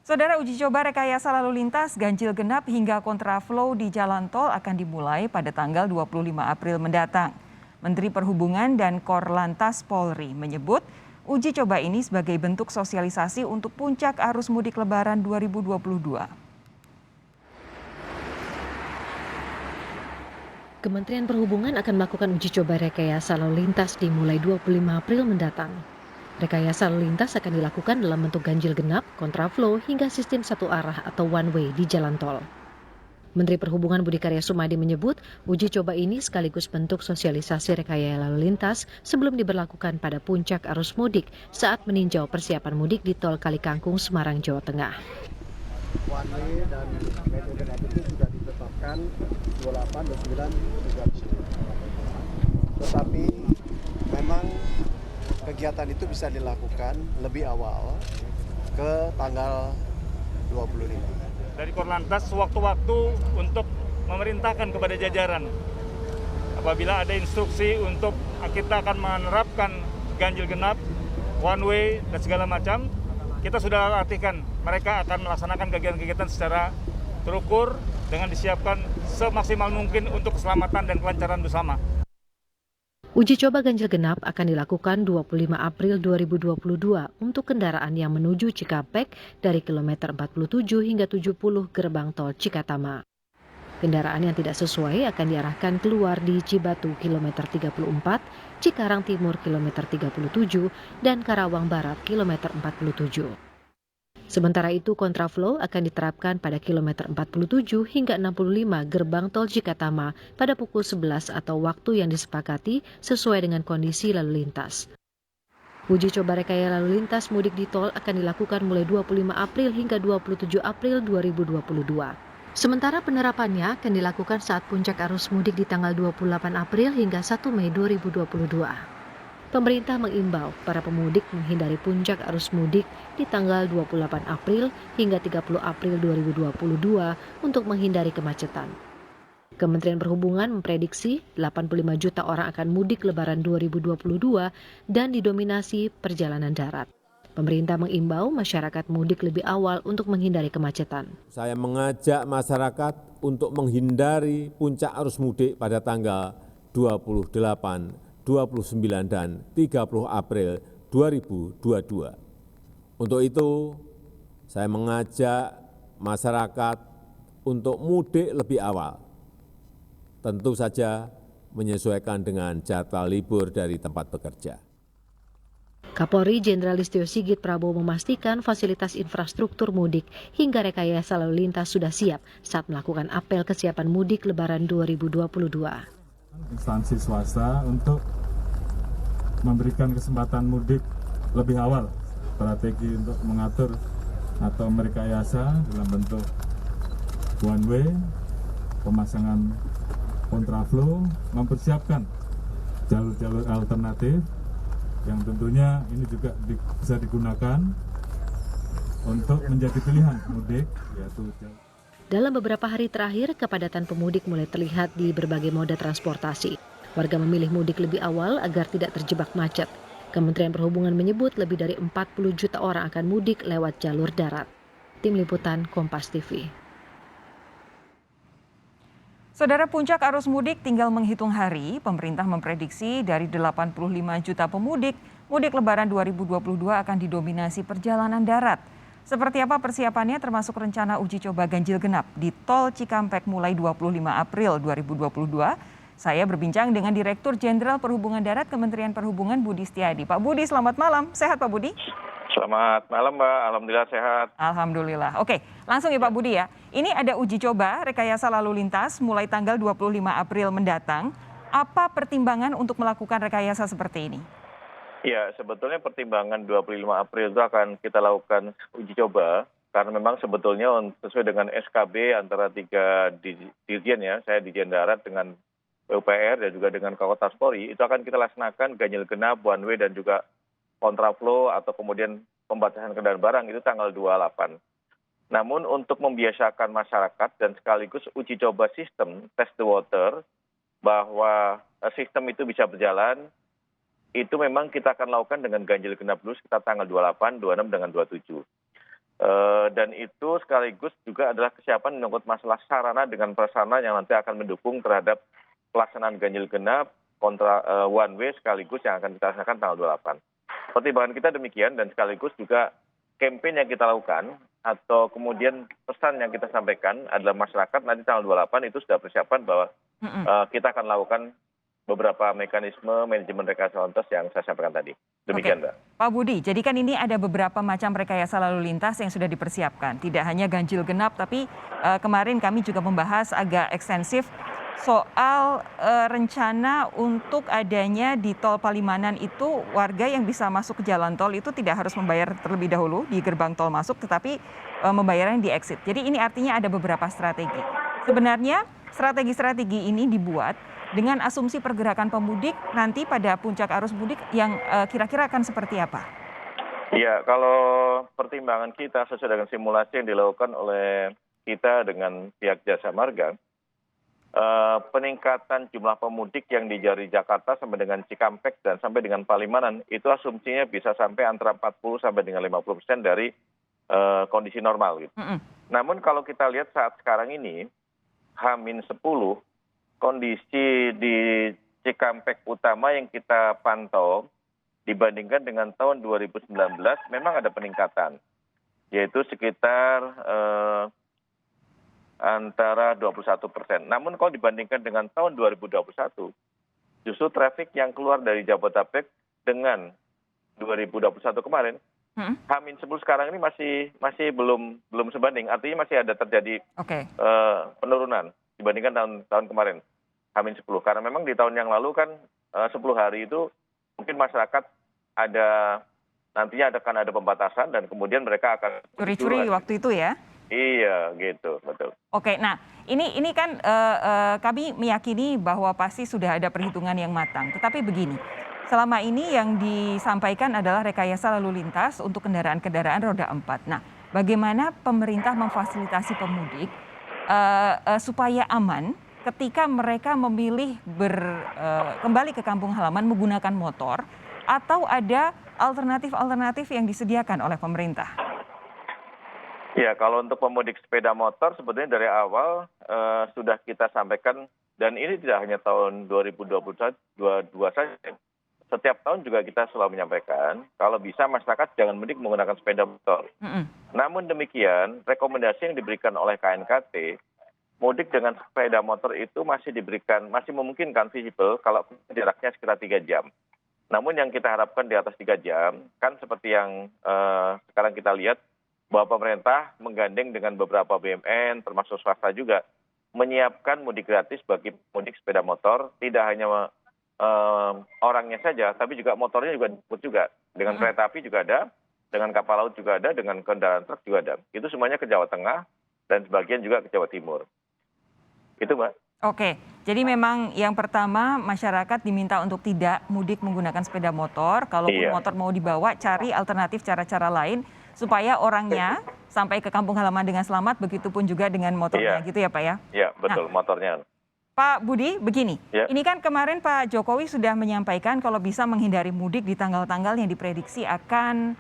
Saudara, uji coba rekayasa lalu lintas ganjil genap hingga kontraflow di jalan tol akan dimulai pada tanggal 25 April mendatang. Menteri Perhubungan dan Korlantas Polri menyebut uji coba ini sebagai bentuk sosialisasi untuk puncak arus mudik Lebaran 2022. Kementerian Perhubungan akan melakukan uji coba rekayasa lalu lintas dimulai 25 April mendatang. Rekayasa lalu lintas akan dilakukan dalam bentuk ganjil genap, kontraflow, hingga sistem satu arah atau one way di jalan tol. Menteri Perhubungan Budi Karya Sumadi menyebut uji coba ini sekaligus bentuk sosialisasi rekayasa lalu lintas sebelum diberlakukan pada puncak arus mudik saat meninjau persiapan mudik di tol Kalikangkung, Semarang, Jawa Tengah. One way dan ganjil genap itu sudah ditetapkan 28, 29, 30. Tetapi memang kegiatan itu bisa dilakukan lebih awal ke tanggal 25. Dari Korlantas sewaktu-waktu untuk memerintahkan kepada jajaran apabila ada instruksi untuk kita akan menerapkan ganjil genap, one way dan segala macam, kita sudah latihkan mereka akan melaksanakan kegiatan-kegiatan secara terukur dengan disiapkan semaksimal mungkin untuk keselamatan dan kelancaran bersama. Uji coba ganjil genap akan dilakukan 25 April 2022 untuk kendaraan yang menuju Cikampek dari kilometer 47 hingga 70 gerbang tol Cikatama. Kendaraan yang tidak sesuai akan diarahkan keluar di Cibatu kilometer 34, Cikarang Timur kilometer 37, dan Karawang Barat kilometer 47. Sementara itu kontraflow akan diterapkan pada kilometer 47 hingga 65 gerbang tol Cikatama pada pukul 11 atau waktu yang disepakati sesuai dengan kondisi lalu lintas. Uji coba rekayasa lalu lintas mudik di tol akan dilakukan mulai 25 April hingga 27 April 2022. Sementara penerapannya akan dilakukan saat puncak arus mudik di tanggal 28 April hingga 1 Mei 2022. Pemerintah mengimbau para pemudik menghindari puncak arus mudik di tanggal 28 April hingga 30 April 2022 untuk menghindari kemacetan. Kementerian Perhubungan memprediksi 85 juta orang akan mudik Lebaran 2022 dan didominasi perjalanan darat. Pemerintah mengimbau masyarakat mudik lebih awal untuk menghindari kemacetan. Saya mengajak masyarakat untuk menghindari puncak arus mudik pada tanggal 28, 29 dan 30 April 2022. Untuk itu, saya mengajak masyarakat untuk mudik lebih awal. Tentu saja menyesuaikan dengan jadwal libur dari tempat bekerja. Kapolri Jenderal Listio Sigit Prabowo memastikan fasilitas infrastruktur mudik hingga rekayasa lalu lintas sudah siap saat melakukan apel kesiapan mudik Lebaran 2022. Instansi swasta untuk memberikan kesempatan mudik lebih awal, strategi untuk mengatur atau merekayasa dalam bentuk one way, pemasangan kontraflow, mempersiapkan jalur-jalur alternatif yang tentunya ini juga bisa digunakan untuk menjadi pilihan mudik, yaitu dalam beberapa hari terakhir, kepadatan pemudik mulai terlihat di berbagai moda transportasi. Warga memilih mudik lebih awal agar tidak terjebak macet. Kementerian Perhubungan menyebut lebih dari 40 juta orang akan mudik lewat jalur darat. Tim Liputan Kompas TV. Saudara, puncak arus mudik tinggal menghitung hari. Pemerintah memprediksi dari 85 juta pemudik, mudik Lebaran 2022 akan didominasi perjalanan darat. Seperti apa persiapannya termasuk rencana uji coba ganjil genap di tol Cikampek mulai 25 April 2022? Saya berbincang dengan Direktur Jenderal Perhubungan Darat Kementerian Perhubungan Budi Setiadi. Pak Budi, selamat malam. Sehat Pak Budi? Selamat malam Mbak, Alhamdulillah sehat. Alhamdulillah. Oke, langsung ya Pak Budi ya. Ini ada uji coba rekayasa lalu lintas mulai tanggal 25 April mendatang. Apa pertimbangan untuk melakukan rekayasa seperti ini? Ya, sebetulnya pertimbangan 25 April itu akan kita lakukan uji coba karena memang sebetulnya sesuai dengan SKB antara tiga dirjen ya, saya Dirjen Darat dengan PUPR dan juga dengan Korlantas Polri, itu akan kita laksanakan ganjil genap, one way dan juga kontraflow atau kemudian pembatasan kendaraan barang itu tanggal 28. Namun untuk membiasakan masyarakat dan sekaligus uji coba sistem test the water bahwa sistem itu bisa berjalan, itu memang kita akan lakukan dengan ganjil genap dulu sekitar tanggal 28, 26, dengan 27. Dan itu sekaligus juga adalah kesiapan menyangkut masalah sarana dengan prasarana yang nanti akan mendukung terhadap pelaksanaan ganjil genap kontra one way sekaligus yang akan kita laksanakan tanggal 28. Pertimbangan kita demikian dan sekaligus juga campaign yang kita lakukan atau kemudian pesan yang kita sampaikan adalah masyarakat nanti tanggal 28 itu sudah persiapan bahwa kita akan lakukan beberapa mekanisme manajemen rekayasa lalu lintas yang saya sampaikan tadi. Demikian, Mbak. Pak Budi, jadi kan ini ada beberapa macam rekayasa lalu lintas yang sudah dipersiapkan. Tidak hanya ganjil genap, tapi kemarin kami juga membahas agak ekstensif soal rencana untuk adanya di tol Palimanan itu warga yang bisa masuk ke jalan tol itu tidak harus membayar terlebih dahulu di gerbang tol masuk, tetapi membayarnya di exit. Jadi ini artinya ada beberapa strategi. Sebenarnya strategi-strategi ini dibuat dengan asumsi pergerakan pemudik nanti pada puncak arus mudik yang kira-kira akan seperti apa? Iya, kalau pertimbangan kita sesuai dengan simulasi yang dilakukan oleh kita dengan pihak Jasa Marga, peningkatan jumlah pemudik yang di dari Jakarta sampai dengan Cikampek dan sampai dengan Palimanan itu asumsinya bisa sampai antara 40 sampai dengan 50% dari kondisi normal gitu. Namun kalau kita lihat saat sekarang ini H-10 kondisi di Cikampek utama yang kita pantau dibandingkan dengan tahun 2019 memang ada peningkatan, yaitu sekitar antara 21%. Namun kalau dibandingkan dengan tahun 2021, justru trafik yang keluar dari Jabodetabek dengan 2021 kemarin, H-10 sekarang ini masih belum sebanding, artinya masih ada terjadi penurunan dibandingkan tahun kemarin, H-10. Karena memang di tahun yang lalu kan 10 hari itu mungkin masyarakat nantinya akan ada pembatasan dan kemudian mereka akan curi-curi waktu itu ya? Iya, gitu, betul. Oke, nah ini kan kami meyakini bahwa pasti sudah ada perhitungan yang matang. Tetapi begini, selama ini yang disampaikan adalah rekayasa lalu lintas untuk kendaraan-kendaraan roda 4. Nah, bagaimana pemerintah memfasilitasi pemudik supaya aman ketika mereka memilih kembali ke kampung halaman menggunakan motor atau ada alternatif-alternatif yang disediakan oleh pemerintah? Ya, kalau untuk pemudik sepeda motor sebetulnya dari awal sudah kita sampaikan dan ini tidak hanya tahun 2022 saja. Setiap tahun juga kita selalu menyampaikan kalau bisa masyarakat jangan mudik menggunakan sepeda motor. Namun demikian, rekomendasi yang diberikan oleh KNKT, mudik dengan sepeda motor itu masih memungkinkan visible kalau jaraknya sekitar 3 jam. Namun yang kita harapkan di atas 3 jam, kan seperti yang sekarang kita lihat, bahwa pemerintah menggandeng dengan beberapa BUMN, termasuk swasta juga, menyiapkan mudik gratis bagi pemudik sepeda motor, tidak hanya orangnya saja, tapi juga motornya juga dijemput juga. Dengan kereta api juga ada, dengan kapal laut juga ada, dengan kendaraan truk juga ada. Itu semuanya ke Jawa Tengah dan sebagian juga ke Jawa Timur. Itu, Mbak. Oke, jadi memang yang pertama masyarakat diminta untuk tidak mudik menggunakan sepeda motor. Kalaupun motor mau dibawa, cari alternatif cara-cara lain supaya orangnya sampai ke kampung halaman dengan selamat, begitupun juga dengan motornya, gitu ya Pak ya? Iya, betul, motornya. Pak Budi, begini, ini kan kemarin Pak Jokowi sudah menyampaikan kalau bisa menghindari mudik di tanggal-tanggal yang diprediksi akan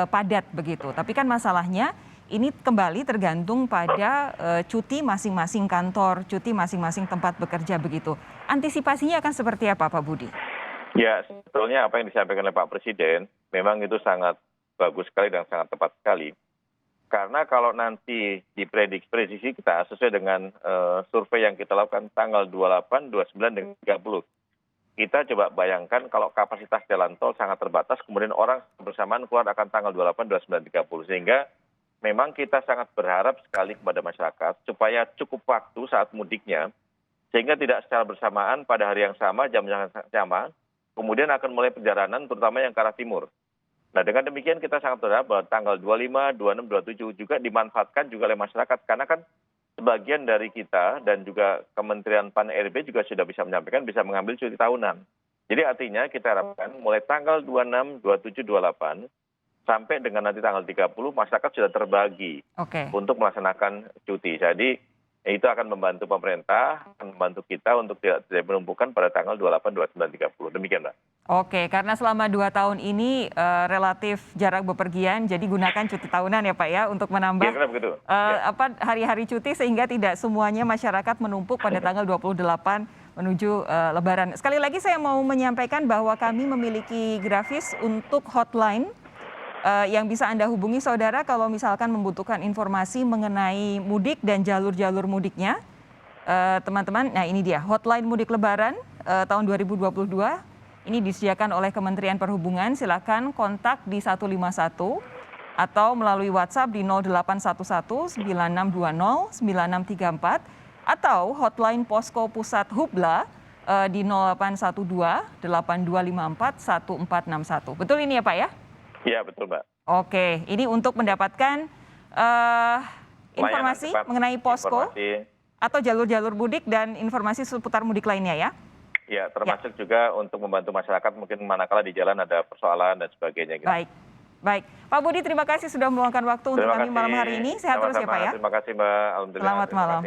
padat begitu. Tapi kan masalahnya ini kembali tergantung pada cuti masing-masing kantor, cuti masing-masing tempat bekerja begitu. Antisipasinya akan seperti apa Pak Budi? Ya, sebetulnya apa yang disampaikan oleh Pak Presiden memang itu sangat bagus sekali dan sangat tepat sekali. Karena kalau nanti diprediksi kita sesuai dengan survei yang kita lakukan tanggal 28, 29, dan 30. Kita coba bayangkan kalau kapasitas jalan tol sangat terbatas, kemudian orang bersamaan keluar akan tanggal 28, 29, 30. Sehingga memang kita sangat berharap sekali kepada masyarakat supaya cukup waktu saat mudiknya, sehingga tidak secara bersamaan pada hari yang sama, jam yang sama, kemudian akan mulai perjalanan terutama yang ke arah timur. Nah, dengan demikian kita sangat berharap bahwa tanggal 25, 26, 27 juga dimanfaatkan juga oleh masyarakat. Karena kan sebagian dari kita dan juga Kementerian PAN-RB juga sudah bisa menyampaikan bisa mengambil cuti tahunan. Jadi artinya kita harapkan mulai tanggal 26, 27, 28 sampai dengan nanti tanggal 30 masyarakat sudah terbagi untuk melaksanakan cuti. Jadi itu akan membantu pemerintah, akan membantu kita untuk tidak menumpukan pada tanggal 28, 29, 30. Demikian, Mbak. Oke, karena selama 2 tahun ini relatif jarak bepergian, jadi gunakan cuti tahunan ya Pak ya untuk menambah Kira-kira begitu. Ya. hari-hari cuti sehingga tidak semuanya masyarakat menumpuk pada tanggal 28 menuju Lebaran. Sekali lagi saya mau menyampaikan bahwa kami memiliki grafis untuk hotline yang bisa Anda hubungi saudara kalau misalkan membutuhkan informasi mengenai mudik dan jalur-jalur mudiknya. Teman-teman, nah ini dia hotline mudik Lebaran tahun 2022. Ini disediakan oleh Kementerian Perhubungan. Silakan kontak di 151 atau melalui WhatsApp di 0811 9620 9634 atau hotline Posko Pusat Hubla di 0812 8254 1461. Betul ini ya Pak ya? Iya, betul, Mbak. Oke, ini untuk mendapatkan informasi mengenai posko atau jalur-jalur mudik dan informasi seputar mudik lainnya ya? Ya, termasuk juga untuk membantu masyarakat mungkin manakala di jalan ada persoalan dan sebagainya. Gitu. Baik. Pak Budi, terima kasih sudah meluangkan waktu untuk kami malam hari ini. Sehat terus ya Pak ya. Terima kasih Mbak. Alhamdulillah. Selamat malam.